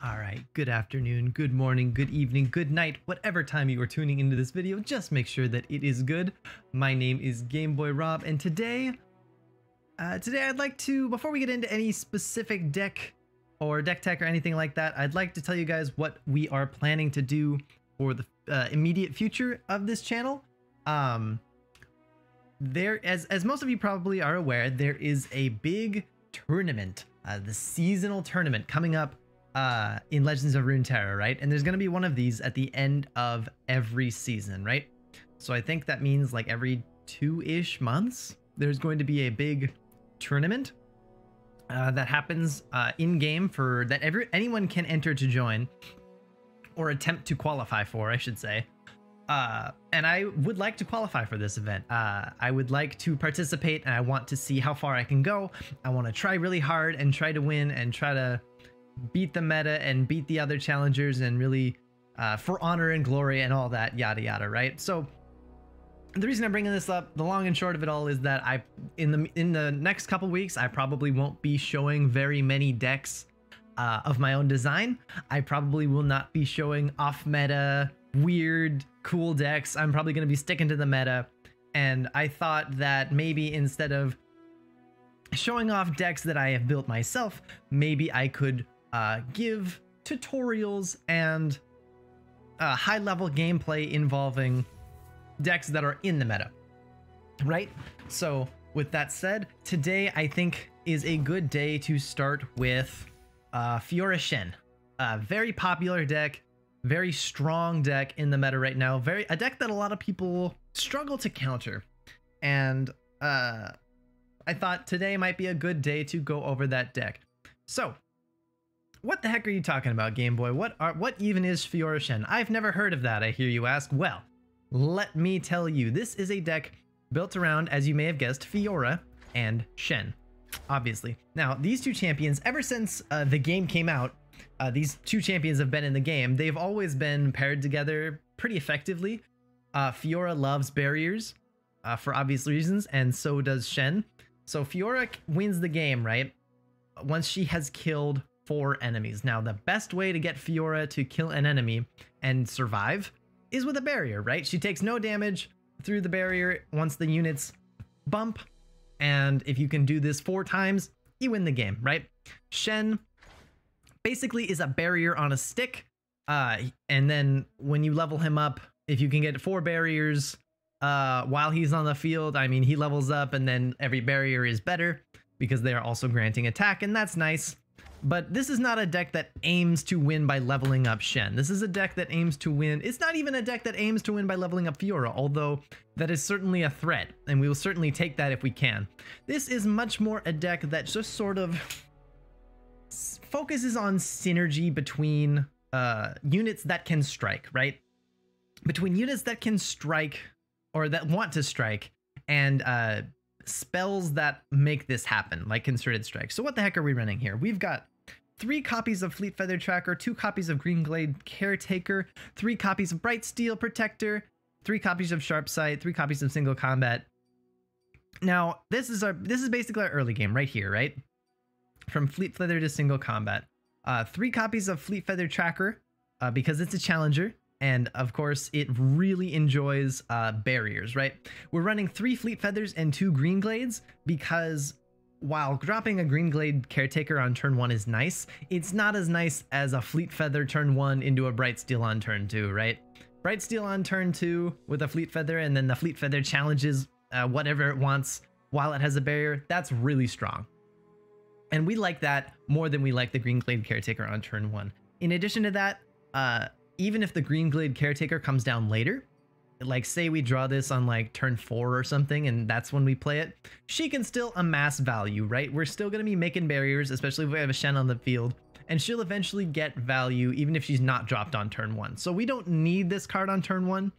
All right, good afternoon, good morning, good evening, good night, whatever time you are tuning into this video, just make sure that it is good. My name is Game Boy Rob, and today I'd like to, before we get into any specific deck or deck tech or anything like that, I'd like to tell you guys what we are planning to do for the immediate future of this channel. As most of you probably are aware, there is a big tournament, the seasonal tournament coming up in Legends of Runeterra, right? And there's going to be one of these at the end of every season, right? So I think that means like every 2-ish months, there's going to be a big tournament that happens in game for that anyone can enter to join or attempt to qualify for, I should say. And I would like to qualify for this event. I would like to participate, and I want to see how far I can go. I want to try really hard and try to win and try to beat the meta and beat the other challengers and really for honor and glory and all that yada yada, right? So the reason I'm bringing this up, the long and short of it all, is that in the next couple weeks I probably won't be showing very many decks of my own design. I probably will not be showing off meta weird cool decks. I'm probably going to be sticking to the meta, and I thought that maybe instead of showing off decks that I have built myself, maybe I could give tutorials and high-level gameplay involving decks that are in the meta, right? So with that said, today I think is a good day to start with Fiora Shen, a very popular deck, very strong deck in the meta right now, a deck that a lot of people struggle to counter, and I thought today might be a good day to go over that deck. So what the heck are you talking about, Game Boy? What even is Fiora Shen? I've never heard of that, I hear you ask. Well, let me tell you, this is a deck built around, as you may have guessed, Fiora and Shen, obviously. Now, these two champions, ever since the game came out, these two champions have been in the game. They've always been paired together pretty effectively. Fiora loves barriers for obvious reasons, and so does Shen. So Fiora wins the game, right, once she has killed 4 enemies. Now, the best way to get Fiora to kill an enemy and survive is with a barrier, right? She takes no damage through the barrier once the units bump, and if you can do this 4 times, you win the game, right? Shen basically is a barrier on a stick, and then when you level him up, if you can get 4 barriers while he's on the field, I mean, he levels up, and then every barrier is better because they are also granting attack, and that's nice. But this is not a deck that aims to win by leveling up Shen. This is a deck that aims to win. It's not even a deck that aims to win by leveling up Fiora, although that is certainly a threat, and we will certainly take that if we can. This is much more a deck that just sort of focuses on synergy between units that can strike, right? Between units that can strike or that want to strike, and spells that make this happen, like concerted strike. So what the heck are we running here? We've got 3 copies of Fleet Feather Tracker, 2 copies of Greenglade Caretaker, 3 copies of Bright Steel Protector, 3 copies of Sharp Sight, 3 copies of Single Combat. Now, this is basically our early game right here, right? From Fleet Feather to Single Combat. 3 copies of Fleet Feather Tracker because it's a challenger. And of course, it really enjoys barriers, right? We're running 3 Fleet Feathers and 2 Greenglades because while dropping a Greenglade Caretaker on turn 1 is nice, it's not as nice as a Fleet Feather turn 1 into a Bright Steel on turn 2, right? Bright Steel on turn 2 with a Fleet Feather, and then the Fleet Feather challenges whatever it wants while it has a barrier. That's really strong. And we like that more than we like the Greenglade Caretaker on turn 1. In addition to that, even if the Greenglade Caretaker comes down later, like say we draw this on like turn 4 or something, and that's when we play it, she can still amass value, right? We're still going to be making barriers, especially if we have a Shen on the field, and she'll eventually get value even if she's not dropped on turn 1. So we don't need this card on turn 1,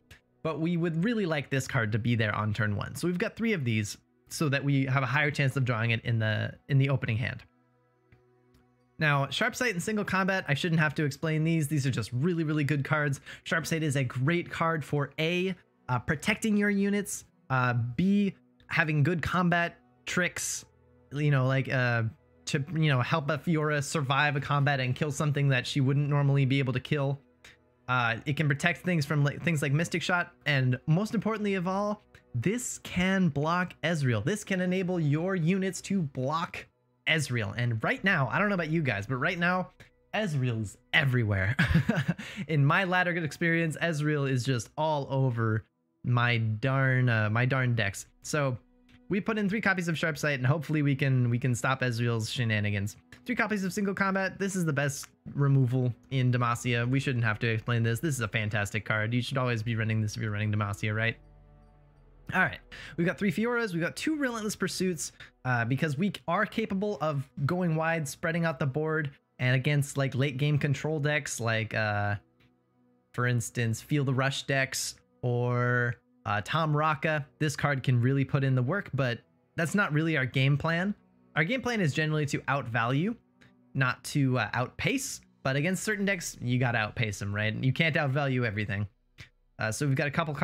but we would really like this card to be there on turn 1. So we've got 3 of these so that we have a higher chance of drawing it in the opening hand. Now, Sharp Sight and Single Combat, I shouldn't have to explain these. These are just really, really good cards. Sharp Sight is a great card for A, protecting your units, B, having good combat tricks, you know, like to, you know, help a Fiora survive a combat and kill something that she wouldn't normally be able to kill. It can protect things from things like Mystic Shot, and most importantly of all, this can block Ezreal. This can enable your units to block Ezreal. And right now, I don't know about you guys, but right now, Ezreal's everywhere. In my ladder experience, Ezreal is just all over my darn decks. So we put in 3 copies of Sharp Sight, and hopefully we can stop Ezreal's shenanigans. 3 copies of Single Combat. This is the best removal in Demacia. We shouldn't have to explain this. This is a fantastic card. You should always be running this if you're running Demacia, right? All right, we've got 3 Fioras, we've got 2 Relentless Pursuits, because we are capable of going wide, spreading out the board, and against like late game control decks, like for instance, Feel the Rush decks or Tom Raka, this card can really put in the work, but that's not really our game plan. Our game plan is generally to outvalue, not to outpace, but against certain decks, you gotta outpace them, right? You can't outvalue everything. So we've got a couple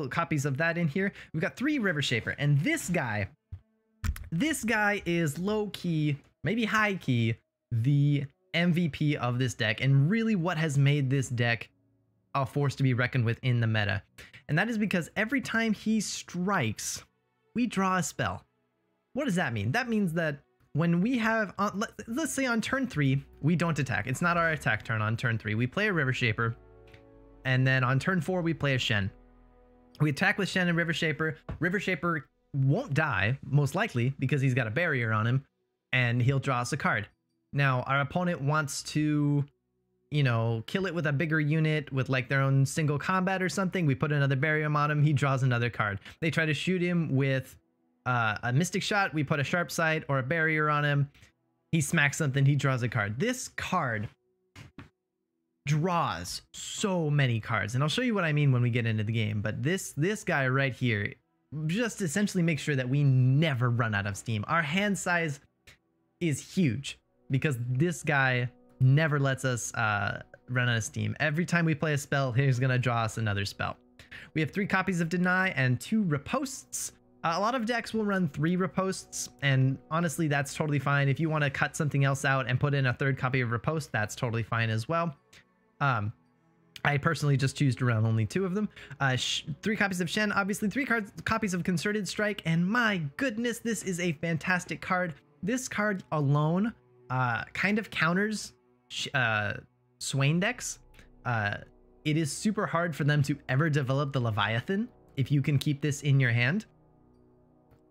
copies of that in here. We've got 3 River Shaper, and this guy is low key, maybe high key, the MVP of this deck, and really what has made this deck a force to be reckoned with in the meta. And that is because every time he strikes, we draw a spell. What does that mean? That means that when we have, let's say on turn 3, we don't attack. It's not our attack turn on turn 3. We play a River Shaper. And then on turn 4, we play a Shen. We attack with Shen and River Shaper. River Shaper won't die, most likely, because he's got a barrier on him, and he'll draw us a card. Now, our opponent wants to, you know, kill it with a bigger unit with like their own single combat or something. We put another barrier on him, he draws another card. They try to shoot him with a Mystic Shot. We put a Sharp Sight or a barrier on him. He smacks something, he draws a card. This card draws so many cards, and I'll show you what I mean when we get into the game, but this guy right here just essentially makes sure that we never run out of steam. Our hand size is huge because this guy never lets us run out of steam. Every time we play a spell, he's gonna draw us another spell. We have 3 copies of Deny and 2 Riposts. A lot of decks will run 3 Riposts, and honestly that's totally fine. If you want to cut something else out and put in a 3rd copy of Riposte, that's totally fine as well. I personally just choose to run only 2 of them. 3 copies of Shen, obviously 3 copies of Concerted Strike, and my goodness, this is a fantastic card. This card alone kind of counters Swain decks. It is super hard for them to ever develop the Leviathan if you can keep this in your hand.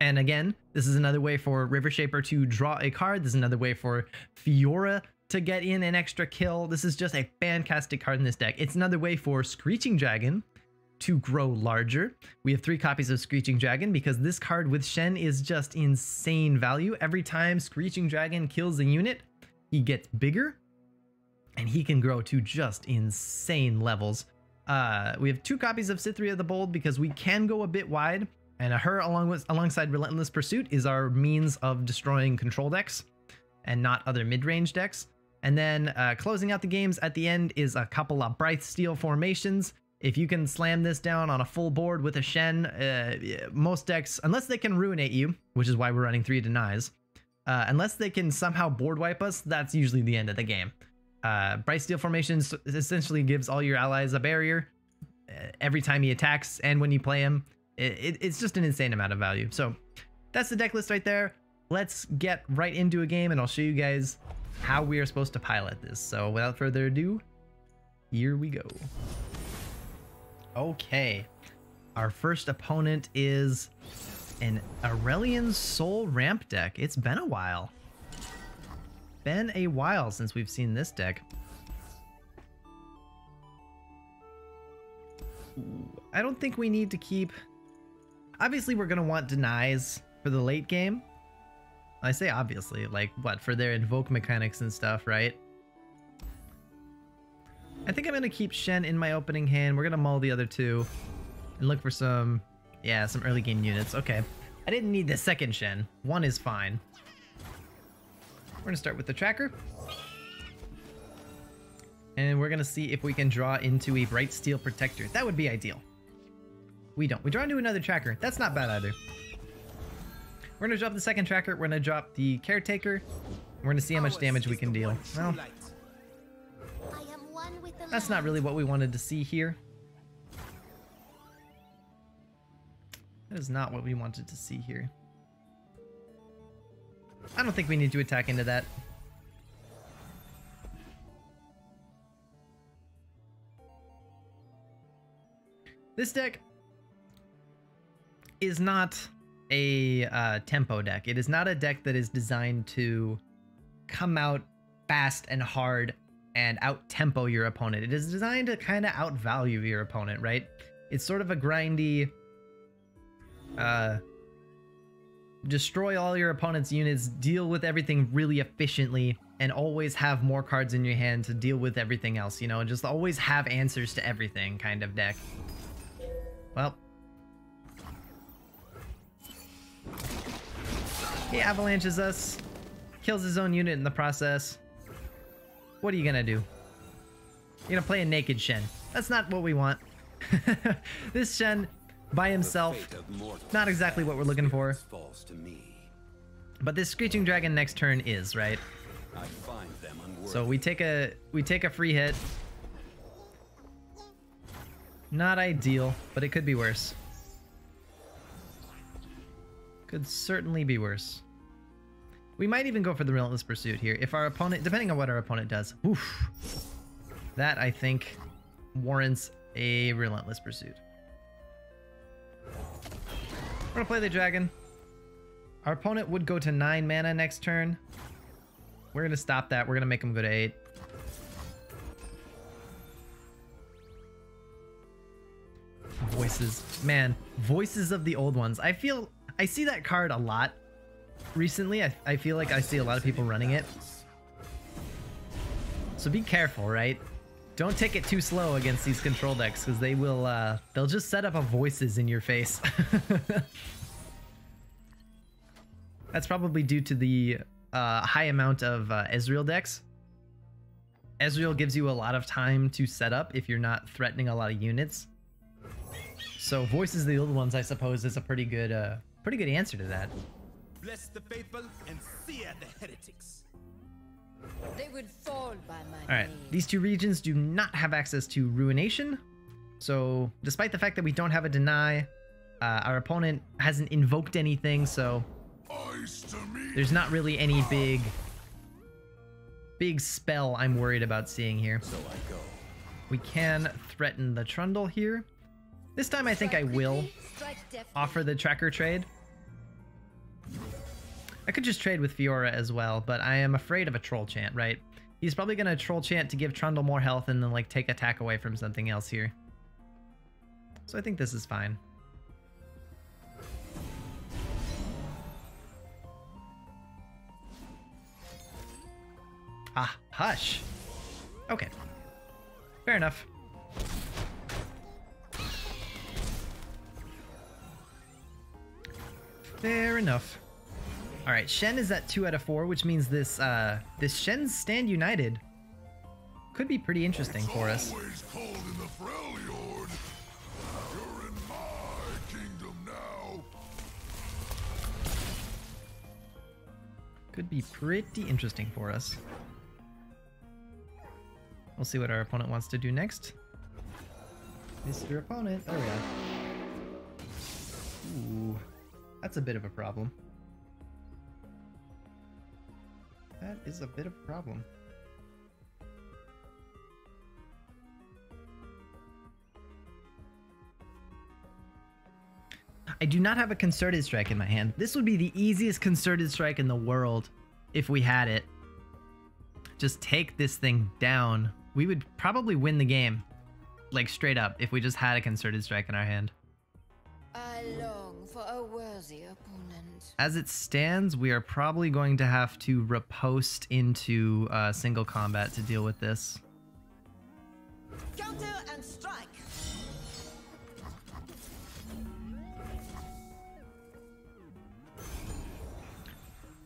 And again, this is another way for River Shaper to draw a card. This is another way for Fiora to get in an extra kill. This is just a fantastic card in this deck. It's another way for Screeching Dragon to grow larger. We have 3 copies of Screeching Dragon because this card with Shen is just insane value. Every time Screeching Dragon kills a unit, he gets bigger and he can grow to just insane levels. We have 2 copies of Cytherea the Bold because we can go a bit wide, and her alongside Relentless Pursuit is our means of destroying control decks and not other mid-range decks. And then closing out the games at the end is a couple of Bright Steel formations. If you can slam this down on a full board with a Shen, most decks, unless they can ruinate you, which is why we're running 3 denies, unless they can somehow board wipe us, that's usually the end of the game. Bright Steel formations essentially gives all your allies a barrier every time he attacks, and when you play him, it's just an insane amount of value. So that's the deck list right there. Let's get right into a game, and I'll show you guys how we are supposed to pilot this. So without further ado, here we go. Okay, our first opponent is an Aurelion Soul ramp deck. It's been a while. Been a while since we've seen this deck. I don't think we need to keep... Obviously, we're going to want denies for the late game. I say obviously, like what, for their invoke mechanics and stuff, right? I think I'm going to keep Shen in my opening hand. We're going to mull the other 2 and look for some early game units. Okay. I didn't need the second Shen. 1 is fine. We're going to start with the tracker. And we're going to see if we can draw into a Bright Steel Protector. That would be ideal. We don't. We draw into another tracker. That's not bad either. We're We're gonna drop the second tracker. We're gonna drop the caretaker. We're gonna see how much damage we can deal. Well, that's not really what we wanted to see here. That is not what we wanted to see here. I don't think we need to attack into that. This deck is not a tempo deck. It is not a deck that is designed to come out fast and hard and out-tempo your opponent. It is designed to kind of outvalue your opponent, right? It's sort of a grindy, destroy all your opponent's units, deal with everything really efficiently, and always have more cards in your hand to deal with everything else, you know? Just always have answers to everything kind of deck. Well. He avalanches us, kills his own unit in the process. What are you gonna do? You're gonna play a naked Shen. That's not what we want. This Shen by himself, not exactly what we're looking for. But this Screeching Dragon next turn is, right? So we take a free hit. Not ideal, but it could be worse. Could certainly be worse. We might even go for the Relentless Pursuit here. If our opponent, depending on what our opponent does, oof, that I think warrants a Relentless Pursuit. We're gonna play the dragon. Our opponent would go to 9 mana next turn. We're gonna stop that. We're gonna make him go to 8. Voices, man, voices of the old ones. I see that card a lot recently. I feel like I see a lot of people running it. So be careful, right? Don't take it too slow against these control decks, because they will they'll just set up a voices in your face. That's probably due to the high amount of Ezreal decks. Ezreal gives you a lot of time to set up if you're not threatening a lot of units. So voices of the old ones, I suppose, is a pretty good answer to that. Bless the faithful and sear the heretics. They would fall by my Alright, these two regions do not have access to Ruination. So despite the fact that we don't have a deny, our opponent hasn't invoked anything, so there's not really any big spell I'm worried about seeing here. So I go. We can threaten the Trundle here. This time I think I will offer the tracker trade. I could just trade with Fiora as well, but I am afraid of a troll chant, right? He's probably gonna troll chant to give Trundle more health and then like take attack away from something else here. So I think this is fine. Ah, hush. Okay. Fair enough. Fair enough. All right, Shen is at 2 out of 4, which means this this Shen's Stand United could be pretty interesting for us. Could be pretty interesting for us. We'll see what our opponent wants to do next. Mr. Opponent, there we go. Ooh, that's a bit of a problem. That is a bit of a problem. I do not have a Concerted Strike in my hand. This would be the easiest Concerted Strike in the world if we had it. Just take this thing down. We would probably win the game, like straight up, if we just had a Concerted Strike in our hand. I long for a worthy opponent. As it stands, we are probably going to have to riposte into single combat to deal with this. Counter and strike.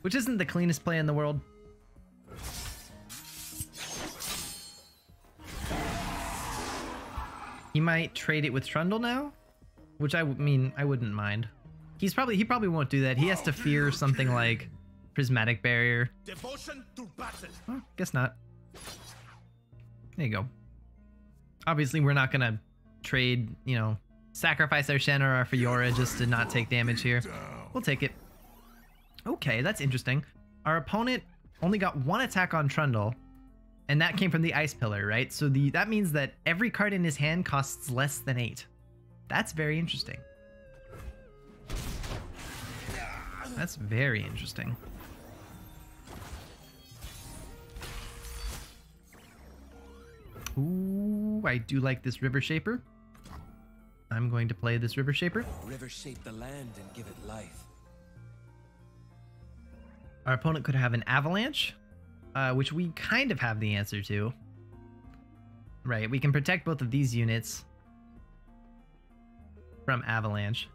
Which isn't the cleanest play in the world. He might trade it with Trundle now, which I mean, I wouldn't mind. He probably won't do that. He has to fear something like prismatic barrier. Devotion to battle. Oh, guess not. There you go. Obviously, we're not gonna trade, you know, sacrifice our Shen or our Fiora just to not take damage here. We'll take it. Okay, that's interesting. Our opponent only got one attack on Trundle, and that came from the Ice Pillar, right? So that means that every card in his hand costs less than 8. That's very interesting. That's very interesting. Ooh, I do like this River Shaper. I'm going to play this River Shaper. River shape the land and give it life. Our opponent could have an Avalanche, which we kind of have the answer to. Right, we can protect both of these units from Avalanche.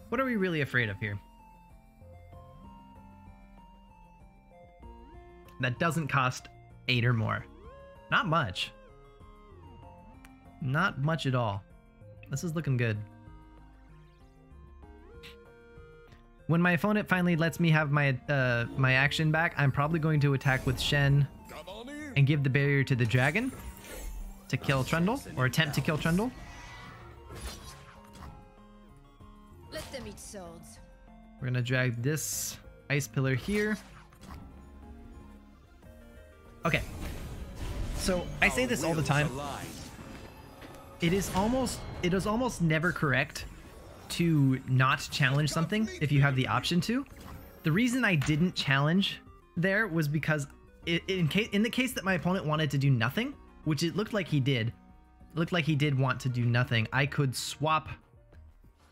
What are we really afraid of here? That doesn't cost 8 or more. Not much. Not much at all. This is looking good. When my opponent finally lets me have my my action back, I'm probably going to attack with Shen and give the barrier to the dragon to kill Trundle, or attempt to kill Trundle. Let them eat swords. We're gonna drag this Ice Pillar here. Okay. So I say this all the time. It is almost never correct to not challenge something if you have the option to. The reason I didn't challenge there was because in the case that my opponent wanted to do nothing, which it looked like he did, want to do nothing, I could swap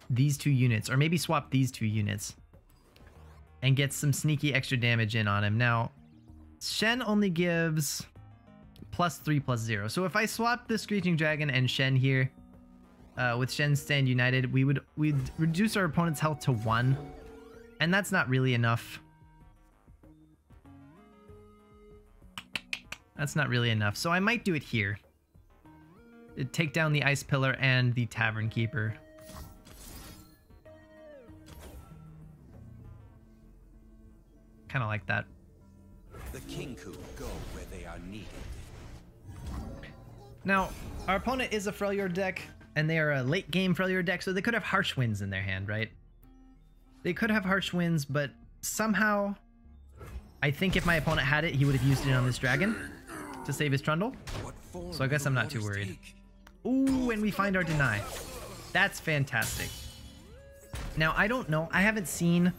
these 2 units, or maybe swap these 2 units and get some sneaky extra damage in on him. Now, Shen only gives +3/+0. So if I swap the Screeching Dragon and Shen here, with Shen Stand United, we'd reduce our opponent's health to 1, and that's not really enough. That's not really enough, so I might do it here. It'd take down the Ice Pillar and the Tavern Keeper. Kind of like that. The Kinku go where they are needed. Now, our opponent is a Freljord deck, and they are a late game Freljord deck, so they could have Harsh Winds in their hand, right? They could have Harsh Winds, but somehow, I think if my opponent had it, he would have used it on this dragon to save his Trundle. So I guess I'm not too worried. Ooh, and we find our Deny. That's fantastic. Now, I don't know. I haven't seen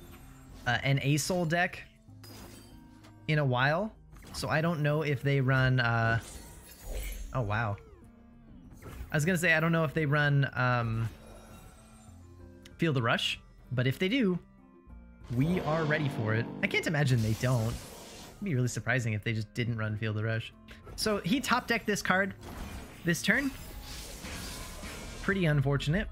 an ASOL deck in a while, so I don't know if they run... Oh, wow. I was going to say, I don't know if they run Feel the Rush, but if they do, we are ready for it. I can't imagine they don't. It'd be really surprising if they just didn't run Feel the Rush. So he top decked this card this turn. Pretty unfortunate.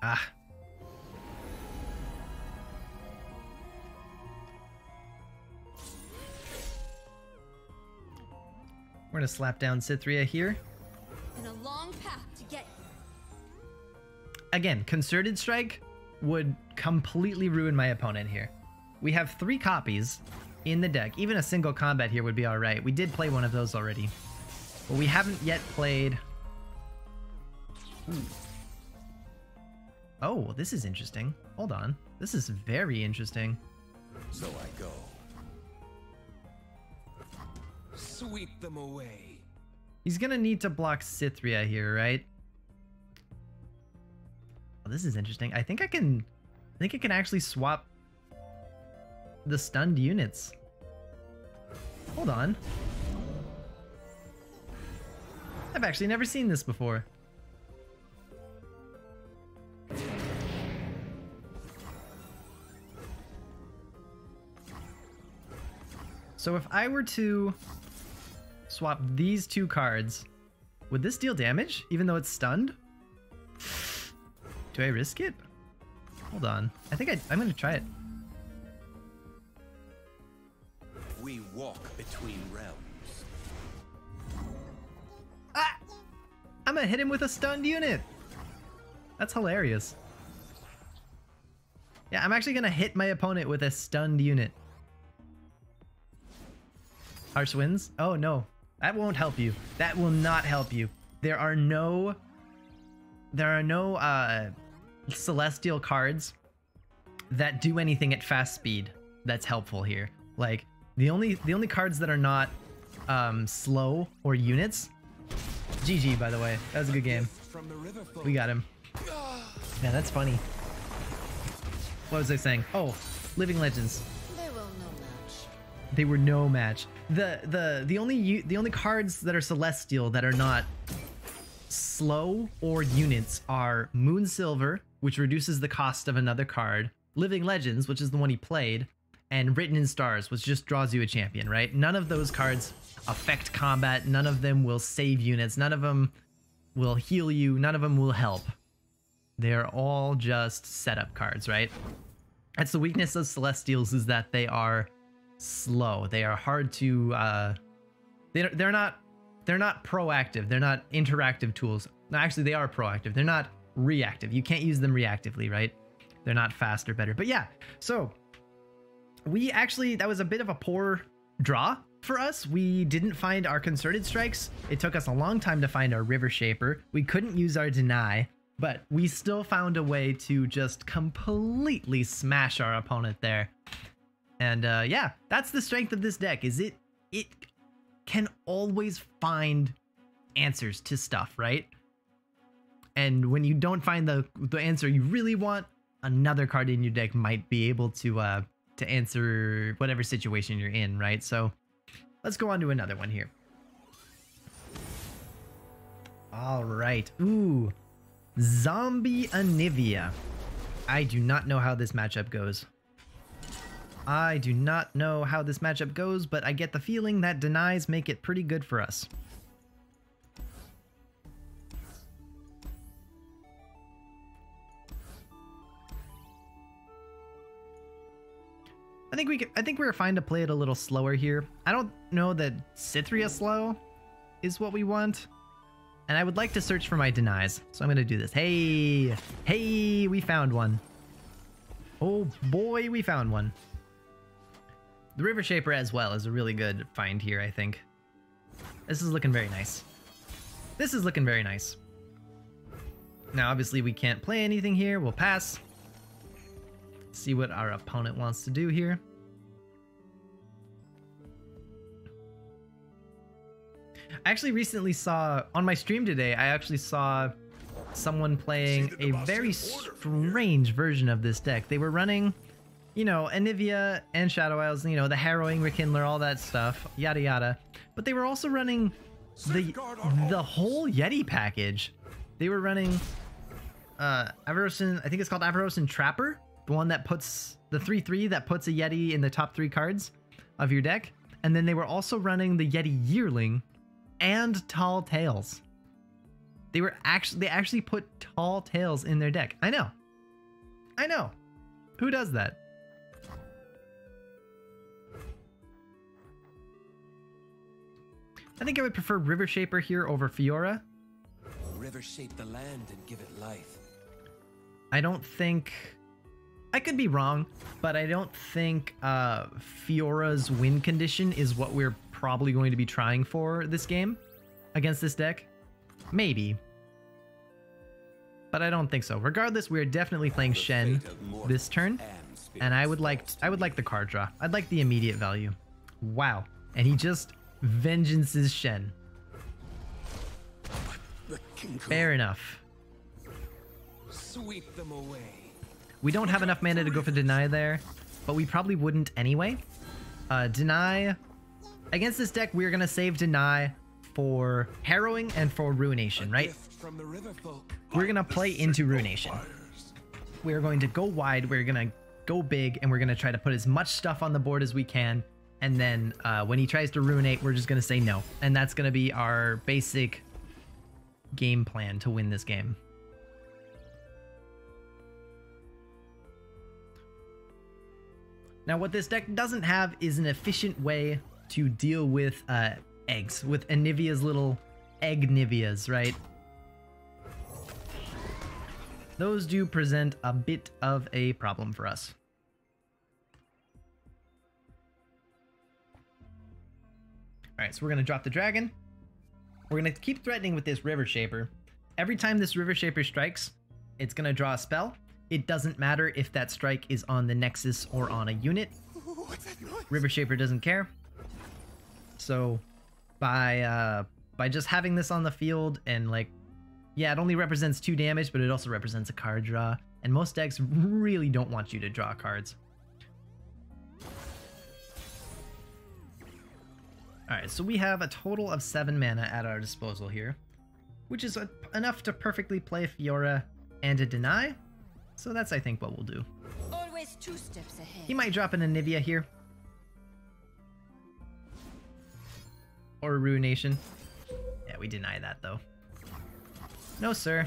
Ah. We're gonna slap down Cythria here. And a long path to get. Again, Concerted Strike would completely ruin my opponent here. We have 3 copies in the deck. Even a single combat here would be alright. We did play one of those already. But we haven't yet played... Ooh. Oh, this is interesting. Hold on. This is very interesting. So I go. Sweep them away. He's gonna need to block Cythria here, right? Oh, this is interesting. I think I can actually swap the stunned units. Hold on. I've actually never seen this before. So if I were to swap these 2 cards, would this deal damage even though it's stunned? Do I risk it? Hold on. I think I'm going to try it. We walk between realms. Ah! I'm gonna hit him with a stunned unit. That's hilarious. Yeah, I'm actually gonna hit my opponent with a stunned unit. Harsh Winds? Oh no, that won't help you. That will not help you. There are no celestial cards that do anything at fast speed that's helpful here. Like the only cards that are not slow or units. GG, by the way. That was a good game. We got him. Yeah, that's funny. What was I saying? Oh, Living Legends. They will no match. They were no match. The only cards that are celestial that are not slow or units are Moon Silver, which reduces the cost of another card, Living Legends, which is the one he played, and Written in Stars, which just draws you a champion, right? None of those cards affect combat. None of them will save units. None of them will heal you. None of them will help. They're all just setup cards, right? That's the weakness of Celestials, is that they are slow. They are hard to they're not proactive. They're not interactive tools. No, actually they are proactive. They're not reactive. You can't use them reactively, right? They're not fast or better. But yeah, so we actually, that was a bit of a poor draw for us. We didn't find our Concerted Strikes. It took us a long time to find our River Shaper. We couldn't use our Deny, but we still found a way to just completely smash our opponent there. And yeah, that's the strength of this deck, is it can always find answers to stuff, right? And when you don't find the answer you really want, another card in your deck might be able to answer whatever situation you're in, right? So let's go on to another one here. All right. Ooh, Zombie Anivia. I do not know how this matchup goes. I do not know how this matchup goes, but I get the feeling that denies make it pretty good for us. I think we're fine to play it a little slower here. I don't know that Cithria slow is what we want. And I would like to search for my denies. So I'm going to do this. Hey, we found one. Oh boy, we found one. The River Shaper as well is a really good find here, I think. This is looking very nice. This is looking very nice. Now, obviously, we can't play anything here. We'll pass. See what our opponent wants to do here. I actually recently saw, on my stream today, I actually saw someone playing a very strange version of this deck. They were running, you know, Anivia and Shadow Isles, you know, the Harrowing Rekindler, all that stuff, yada yada. But they were also running the whole Yeti package. They were running Avarosan, I think it's called Avarosan Trapper, the one that puts the 3/3 that puts a Yeti in the top 3 cards of your deck. And then they were also running the Yeti Yearling and Tall Tales. They actually put Tall Tales in their deck. I know. Who does that? I think I would prefer River Shaper here over Fiora. River shape the land and give it life. I don't think, I could be wrong, but I don't think Fiora's win condition is what we're probably going to be trying for this game against this deck. Maybe, but I don't think so. Regardless, we're definitely playing Shen this turn, and I would like the card draw. I'd like the immediate value. Wow, and he just vengeances Shen. Fair enough. Sweep them away. We don't have enough mana to go for Deny there, but we probably wouldn't anyway. Deny, against this deck, we're going to save Deny for Harrowing and for Ruination, right? We're going to play into Ruination. We're going to go wide, we're going to go big, and we're going to try to put as much stuff on the board as we can. And then when he tries to Ruinate, we're just going to say no. And that's going to be our basic game plan to win this game. Now, what this deck doesn't have is an efficient way to deal with eggs, with Anivia's little egg Nivias, right? those do present a bit of a problem for us. Alright, so we're going to drop the dragon. We're going to keep threatening with this River Shaper. Every time this River Shaper strikes, it's going to draw a spell. It doesn't matter if that strike is on the Nexus or on a unit. River Shaper doesn't care. So by just having this on the field and like, yeah, it only represents 2 damage, but it also represents a card draw. And most decks really don't want you to draw cards. Alright, so we have a total of 7 mana at our disposal here, which is enough to perfectly play Fiora and a Deny. So that's, I think, what we'll do. Always 2 steps ahead. He might drop an Anivia here. Or a Ruination. Yeah, we deny that, though. No, sir.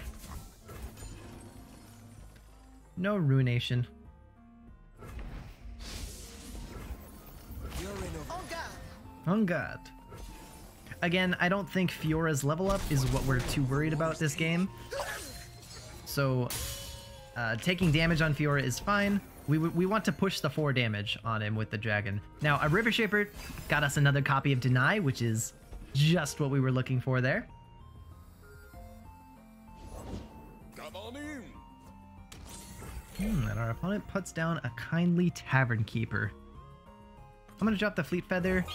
No Ruination. On God. Again, I don't think Fiora's level up is what we're too worried about this game. So, taking damage on Fiora is fine. We want to push the 4 damage on him with the dragon. Now, a River Shaper got us another copy of Deny, which is just what we were looking for there. Come on in. And our opponent puts down a Kindly Tavern Keeper. I'm going to drop the Fleet Feather.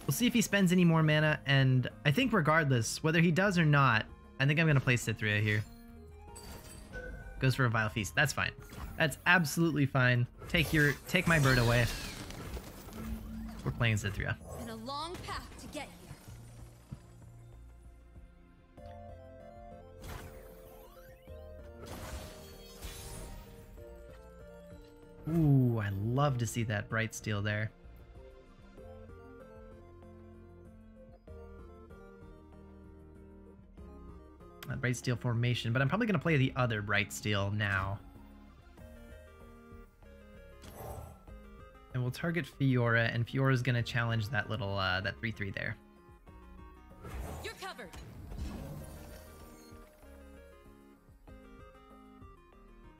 We'll see if he spends any more mana, and I think regardless, whether he does or not, I think I'm going to play Cithria here. Goes for a Vile Feast. That's fine. That's absolutely fine. Take my bird away. We're playing Cithria. Been a long path to get here. Ooh, I love to see that Bright Steel there. Bright Steel formation, but I'm probably going to play the other Bright Steel now. And we'll target Fiora, and Fiora's going to challenge that little, that 3/3 there. You're covered.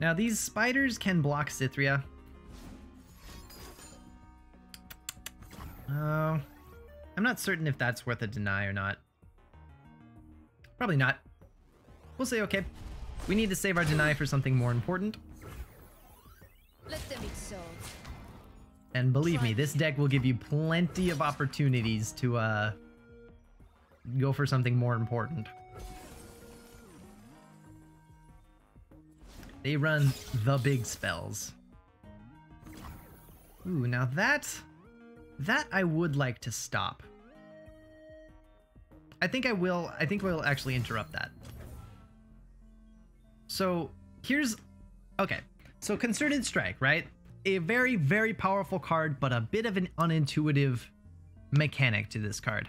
Now, these spiders can block Cithria. I'm not certain if that's worth a deny or not. Probably not. We'll say okay. We need to save our deny for something more important. Let them be sold. And believe me, this deck will give you plenty of opportunities to go for something more important. They run the big spells. Ooh, now that I would like to stop. I think we'll actually interrupt that. So here's, okay. So Concerted Strike, right? A very, very powerful card, but a bit of an unintuitive mechanic to this card.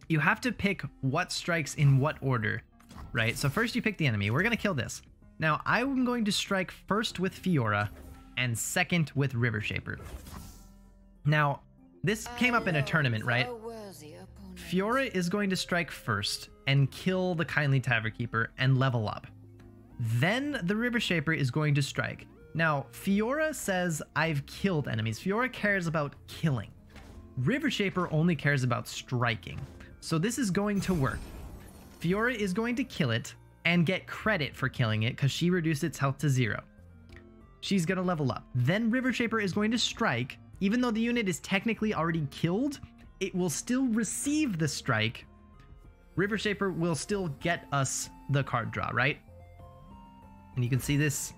You have to pick what strikes in what order, right? So first you pick the enemy. We're gonna kill this. Now I'm going to strike first with Fiora and second with River Shaper. Now, this came up in a tournament, right? Fiora is going to strike first and kill the Kindly Tavern Keeper and level up. Then the River Shaper is going to strike. Now, Fiora says, I've killed enemies. Fiora cares about killing. River Shaper only cares about striking. So this is going to work. Fiora is going to kill it and get credit for killing it because she reduced its health to 0. She's going to level up. Then River Shaper is going to strike. Even though the unit is technically already killed, it will still receive the strike. River Shaper will still get us the card draw, right? And you can see this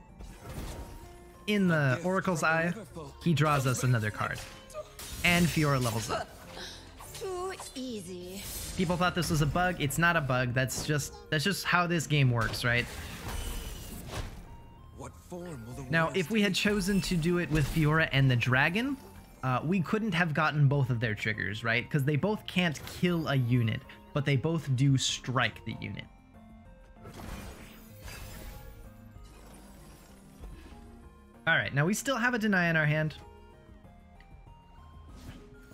in the Oracle's Eye. He draws us another card. And Fiora levels up. Too easy. People thought this was a bug. It's not a bug. That's just how this game works, right? What form will the Now, if we had chosen to do it with Fiora and the dragon, we couldn't have gotten both of their triggers, right? Because they both can't kill a unit, but they both do strike the unit. Alright, now we still have a deny in our hand.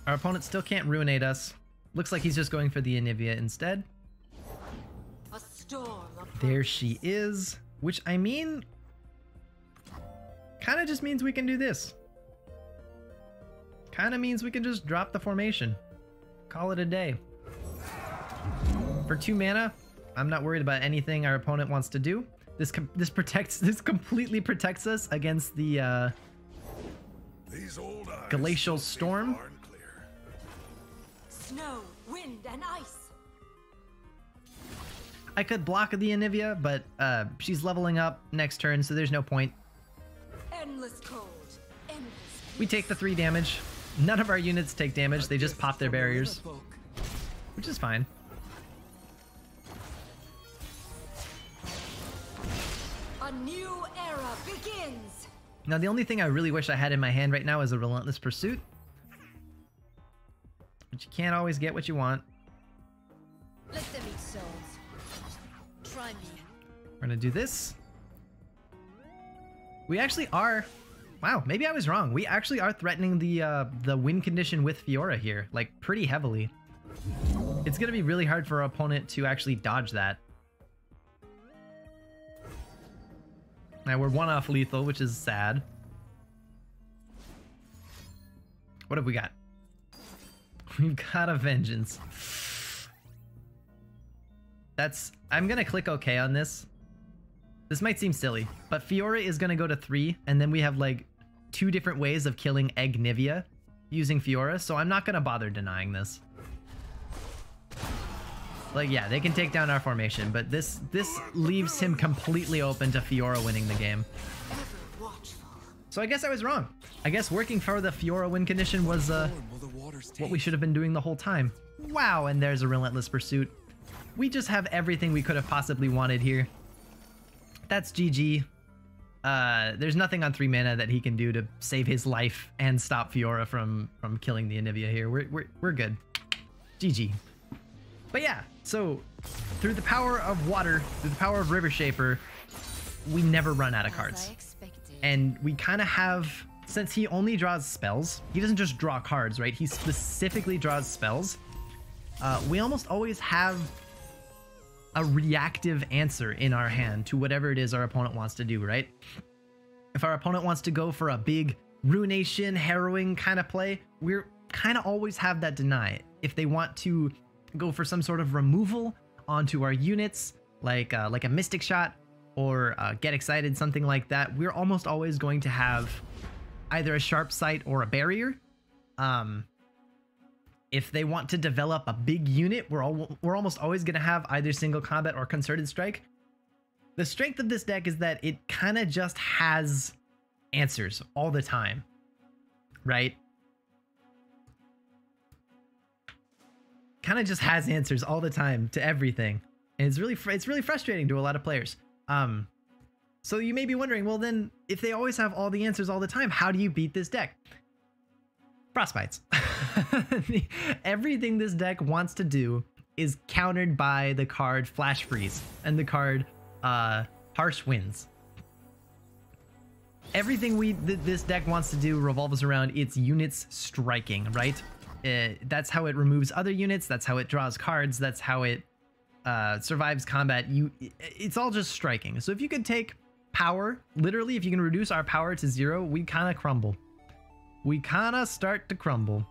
Our opponent still can't ruinate us. Looks like he's just going for the Anivia instead. A storm of There she is, which I mean, kind of just means we can do this. Kind of means we can just drop the formation. Call it a day. For 2 mana, I'm not worried about anything our opponent wants to do. This completely protects us against the glacial storm. Snow, wind, and ice. I could block the Anivia, but she's leveling up next turn, so there's no point. Endless cold. Endless. We take the 3 damage. None of our units take damage. They just pop their barriers, which is fine. A new era begins. Now, the only thing I really wish I had in my hand right now is a Relentless Pursuit. But you can't always get what you want. Let them eat souls. Try me. We're gonna do this. We actually are... Wow, maybe I was wrong. We actually are threatening the win condition with Fiora here, like pretty heavily. It's gonna be really hard for our opponent to actually dodge that. Now we're 1 off lethal, which is sad. What have we got? We've got a Vengeance. I'm gonna click OK on this. This might seem silly, but Fiora is gonna go to 3, and then we have like 2 different ways of killing Egg Nivea using Fiora, so I'm not gonna bother denying this. Like, yeah, they can take down our formation, but this leaves him completely open to Fiora winning the game. So I guess I was wrong. I guess working for the Fiora win condition was what we should have been doing the whole time. Wow, and there's a Relentless Pursuit. We just have everything we could have possibly wanted here. That's GG. There's nothing on 3 mana that he can do to save his life and stop Fiora from killing the Anivia here. We're good. GG. But yeah, so through the power of water, through the power of River Shaper, we never run out of cards. And we kind of have, since he only draws spells, he doesn't just draw cards, right? He specifically draws spells. We almost always have a reactive answer in our hand to whatever it is our opponent wants to do, right? If our opponent wants to go for a big ruination, harrowing kind of play, we're kind of always have that deny. If they want to go for some sort of removal onto our units, like a Mystic Shot or Get Excited, something like that, we're almost always going to have either a Sharp Sight or a barrier. If they want to develop a big unit, we're almost always going to have either single combat or concerted strike. The strength of this deck is that it kind of just has answers all the time, right? Kind of just has answers all the time to everything, and it's really frustrating to a lot of players. So you may be wondering, well then, if they always have all the answers all the time, how do you beat this deck? Frostbites. Everything this deck wants to do is countered by the card Flash Freeze and the card Harsh Winds. Everything this deck wants to do revolves around its units striking, right? That's how it removes other units, that's how it draws cards, that's how it survives combat. It's all just striking. So if you could take power, literally if you can reduce our power to 0, we kind of crumble. We kind of start to crumble.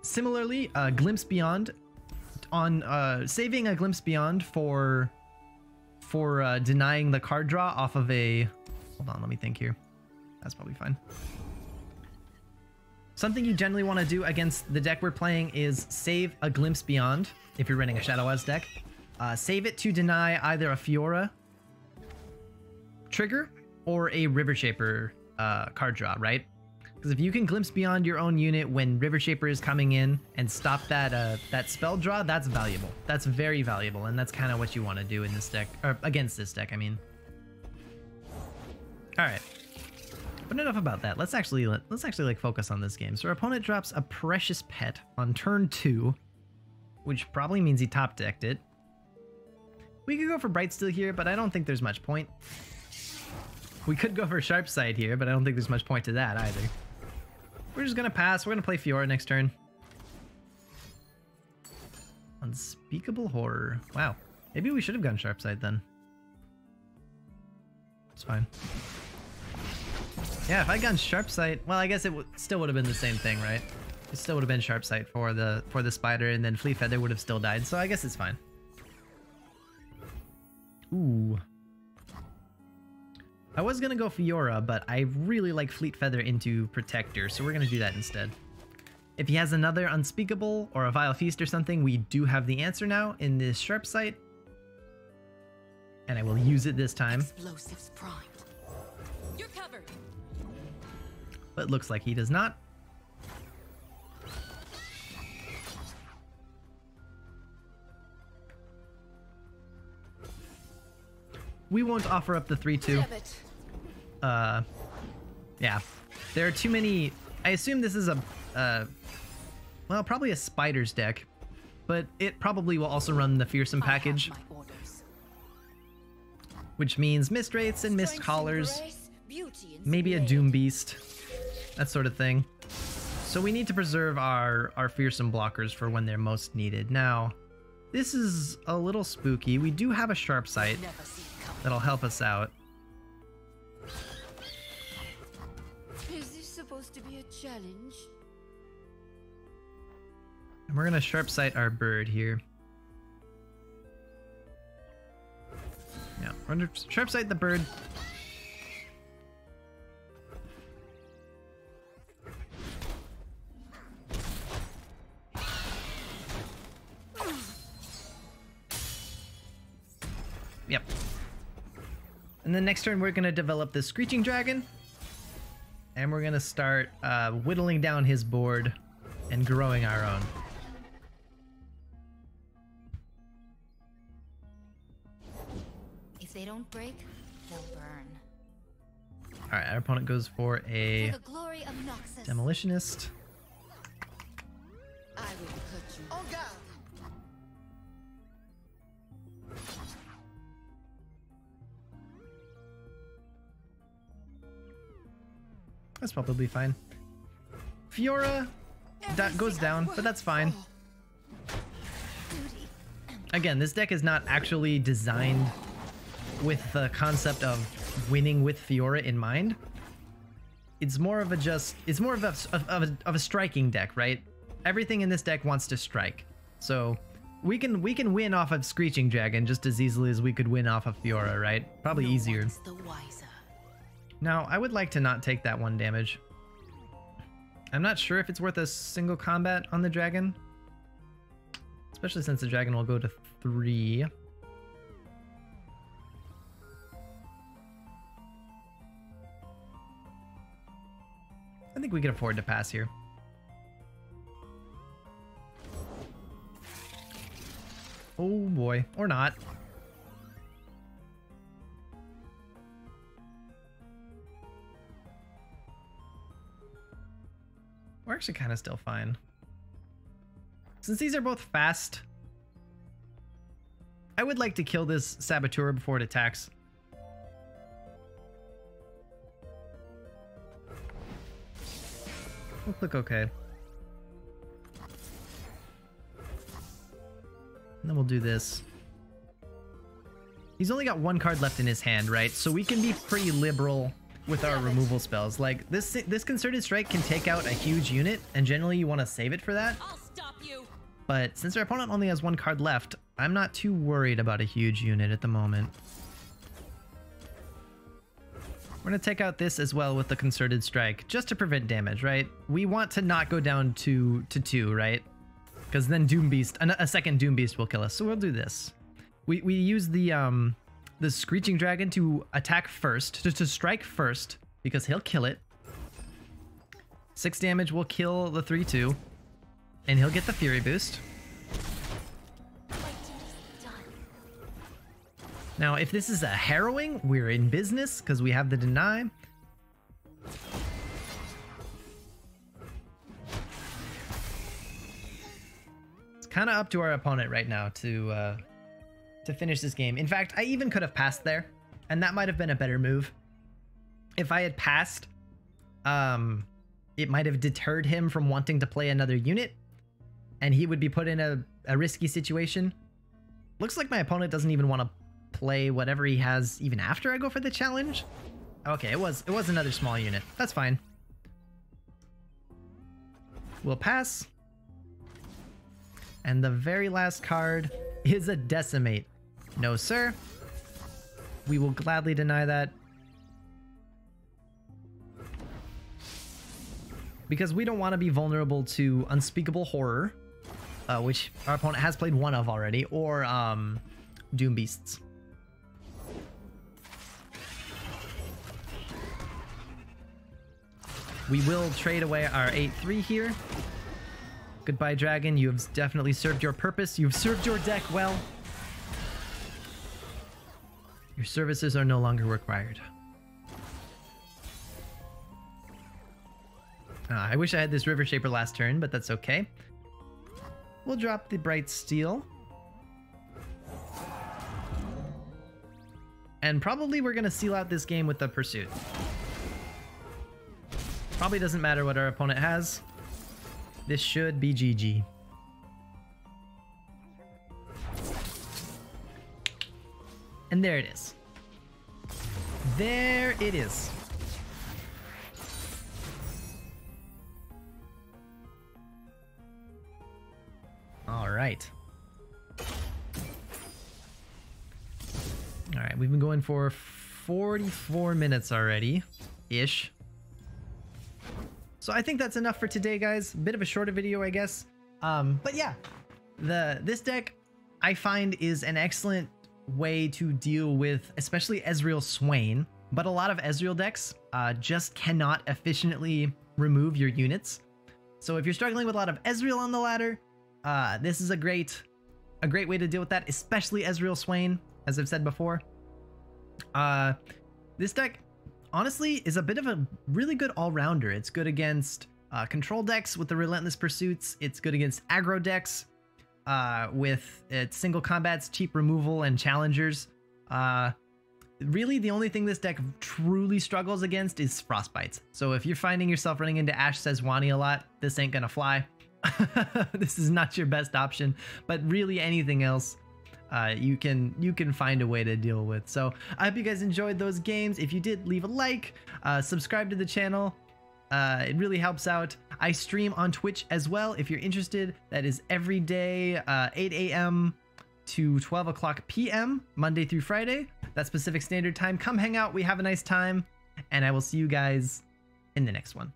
Similarly, Glimpse Beyond, on saving a Glimpse Beyond for denying the card draw off of a... Hold on, let me think here. That's probably fine. Something you generally want to do against the deck we're playing is save a Glimpse Beyond, if you're running a Shadow Oz deck. Save it to deny either a Fiora trigger or a River Shaper card draw, right? Because if you can Glimpse Beyond your own unit when River Shaper is coming in and stop that spell draw, that's valuable. That's very valuable, and that's kind of what you want to do in this deck, or against this deck, I mean. All right. But enough about that. Let's actually like focus on this game. So our opponent drops a Precious Pet on turn 2, which probably means he top decked it. We could go for Brightsteel here, but I don't think there's much point. We could go for Sharp Sight here, but I don't think there's much point to that either. We're just gonna pass. We're gonna play Fiora next turn. Unspeakable horror. Wow. Maybe we should have gone sharp sight then. It's fine. Yeah, if I'd gone sharp sight, well, I guess it still would have been the same thing, right? It still would have been sharp sight for the spider, and then Fleet Feather would have still died. So I guess it's fine. Ooh. I was gonna go Fiora, but I really like Fleet Feather into Protector, so we're gonna do that instead. If he has another Unspeakable or a Vile Feast or something, we do have the answer now in this sharp sight. And I will use it this time. Explosives primed. You're covered. But it looks like he does not. We won't offer up the 3-2. Yeah. There are too many... I assume this is a... well, probably a Spiders deck. But it probably will also run the Fearsome package. Which means Mist Wraiths and Mist Collars. Maybe a Doom Beast. That sort of thing. So we need to preserve our Fearsome blockers for when they're most needed. Now, this is a little spooky. We do have a Sharp Sight that'll help us out. Is this supposed to be a challenge? And we're gonna Sharp Sight our bird here. Yeah, we're gonna Sharp Sight the bird. Yep. And then next turn we're gonna develop the Screeching Dragon. And we're gonna start whittling down his board and growing our own. If they don't break, they'll burn. Alright, our opponent goes for a For the glory of Noxus, Demolitionist. I will put you on guard. That's probably fine. Fiora goes down, but that's fine. Again, this deck is not actually designed with the concept of winning with Fiora in mind. It's more of a striking deck, right? Everything in this deck wants to strike. So we can win off of Screeching Dragon just as easily as we could win off of Fiora, right? Probably easier. Now, I would like to not take that 1 damage. I'm not sure if it's worth a single combat on the dragon. Especially since the dragon will go to 3. I think we can afford to pass here. Oh boy, or not. We're actually kind of still fine. Since these are both fast, I would like to kill this Saboteur before it attacks. We'll click OK. And then we'll do this. He's only got 1 card left in his hand, right? So we can be pretty liberal with our removal spells. Like this Concerted Strike can take out a huge unit, and generally you want to save it for that. I'll stop you. But since our opponent only has 1 card left, I'm not too worried about a huge unit at the moment. We're gonna take out this as well with the Concerted Strike, just to prevent damage, right? We want to not go down to 2, right? Because then Doom Beast, a second Doom Beast will kill us. So we'll do this. We use the Screeching Dragon to attack first, to strike first, because he'll kill it. 6 damage will kill the 3/2, and he'll get the Fury boost. Now, if this is a Harrowing, we're in business because we have the Deny. It's kind of up to our opponent right now to finish this game. In fact, I even could have passed there, and that might have been a better move. If I had passed, it might have deterred him from wanting to play another unit, and he would be put in a risky situation. Looks like my opponent doesn't even want to play whatever he has even after I go for the challenge. Okay, it was another small unit. That's fine. We'll pass. And the very last card is a Decimate. No, sir. We will gladly deny that. Because we don't want to be vulnerable to Unspeakable Horror, which our opponent has played one of already, or Doom Beasts. We will trade away our 8/3 here. Goodbye, Dragon. You have definitely served your purpose. You've served your deck well. Your services are no longer required. I wish I had this River Shaper last turn, but that's okay. We'll drop the Bright Steel. And probably we're going to seal out this game with the Pursuit. Probably doesn't matter what our opponent has. This should be GG. And there it is. There it is. All right. All right, we've been going for 44 minutes already-ish. So I think that's enough for today, guys. A bit of a shorter video, I guess. But yeah, this deck I find is an excellent way to deal with, especially Ezreal Swain. But a lot of Ezreal decks just cannot efficiently remove your units. So if you're struggling with a lot of Ezreal on the ladder, this is a great way to deal with that, especially Ezreal Swain, as I've said before. This deck honestly is a bit of a really good all-rounder. It's good against control decks with the Relentless Pursuits. It's good against aggro decks with its single combats, cheap removal, and challengers. Really, the only thing this deck truly struggles against is Frostbites. So if you're finding yourself running into Ashe Sejuani a lot, this ain't gonna fly. This is not your best option, but really anything else you can find a way to deal with. So I hope you guys enjoyed those games. If you did, leave a like, subscribe to the channel. It really helps out. I stream on Twitch as well if you're interested. That is every day, 8 a.m. to 12 o'clock p.m. Monday through Friday. That's Pacific Standard Time. Come hang out. We have a nice time, and I will see you guys in the next one.